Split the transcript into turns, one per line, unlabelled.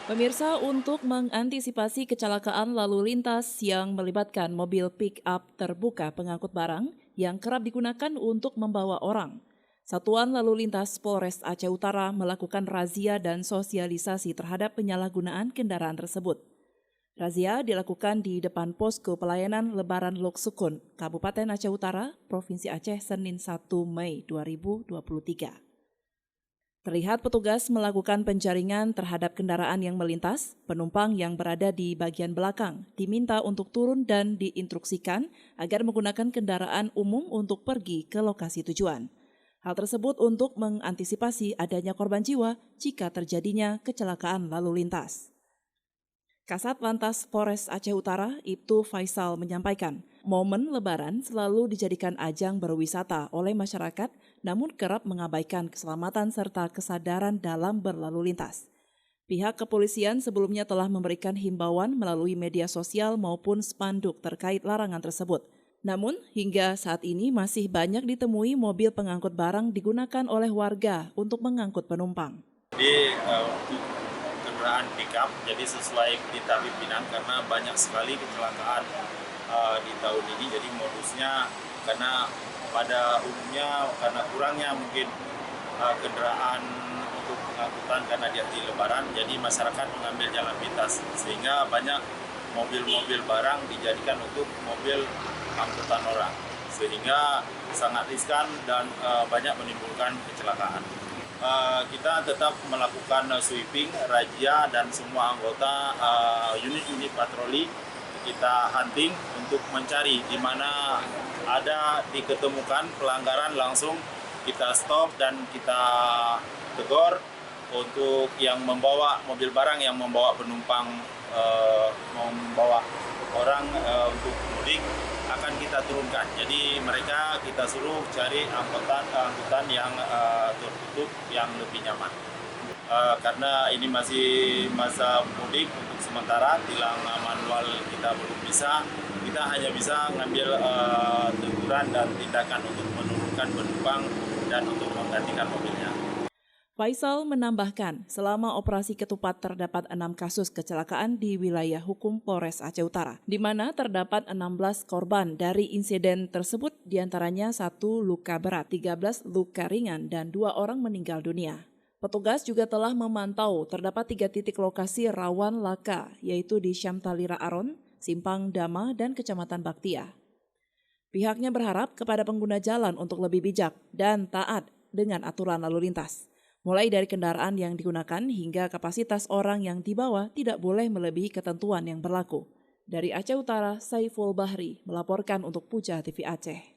Pemirsa, untuk mengantisipasi kecelakaan lalu lintas yang melibatkan mobil pick-up terbuka pengangkut barang yang kerap digunakan untuk membawa orang, Satuan Lalu Lintas Polres Aceh Utara melakukan razia dan sosialisasi terhadap penyalahgunaan kendaraan tersebut. Razia dilakukan di depan posko pelayanan Lebaran Lok Sukun, Kabupaten Aceh Utara, Provinsi Aceh, Senin 1 Mei 2023. Terlihat petugas melakukan penjaringan terhadap kendaraan yang melintas, penumpang yang berada di bagian belakang diminta untuk turun dan diinstruksikan agar menggunakan kendaraan umum untuk pergi ke lokasi tujuan. Hal tersebut untuk mengantisipasi adanya korban jiwa jika terjadinya kecelakaan lalu lintas. Kasat Lantas Polres Aceh Utara, Ibtu Faisal menyampaikan, momen Lebaran selalu dijadikan ajang berwisata oleh masyarakat, namun kerap mengabaikan keselamatan serta kesadaran dalam berlalu lintas. Pihak kepolisian sebelumnya telah memberikan himbauan melalui media sosial maupun spanduk terkait larangan tersebut. Namun, hingga saat ini masih banyak ditemui mobil pengangkut barang digunakan oleh warga untuk mengangkut penumpang.
Untuk kendaraan pickup, jadi sesuai perintah pimpinan karena banyak sekali kecelakaan di tahun ini. Jadi modusnya karena pada umumnya karena kurangnya mungkin kendaraan untuk pengangkutan karena di Lebaran, jadi masyarakat mengambil jalan pintas sehingga banyak mobil-mobil barang dijadikan untuk mobil angkutan orang sehingga sangat riskan dan banyak menimbulkan kecelakaan. Kita tetap melakukan sweeping, razia, dan semua anggota unit-unit patroli kita hunting untuk mencari di mana ada diketemukan pelanggaran langsung kita stop dan kita tegur. Untuk yang membawa mobil barang yang membawa penumpang, membawa orang untuk mudik akan kita turunkan. Jadi mereka kita suruh cari angkutan yang tertutup yang lebih nyaman. Karena ini masih masa mudik untuk sementara, tilang manual kita belum bisa, kita hanya bisa ngambil teguran dan tindakan untuk menurunkan penumpang dan untuk menggantikan mobilnya.
Faisal menambahkan, selama operasi ketupat terdapat 6 kasus kecelakaan di wilayah hukum Polres Aceh Utara, di mana terdapat 16 korban dari insiden tersebut, diantaranya 1 luka berat, 13 luka ringan, dan 2 orang meninggal dunia. Petugas juga telah memantau terdapat 3 titik lokasi rawan laka, yaitu di Syamtalira Aron, Simpang Dama, dan Kecamatan Baktia. Pihaknya berharap kepada pengguna jalan untuk lebih bijak dan taat dengan aturan lalu lintas. Mulai dari kendaraan yang digunakan hingga kapasitas orang yang dibawa tidak boleh melebihi ketentuan yang berlaku. Dari Aceh Utara, Saiful Bahri melaporkan untuk Puja TV Aceh.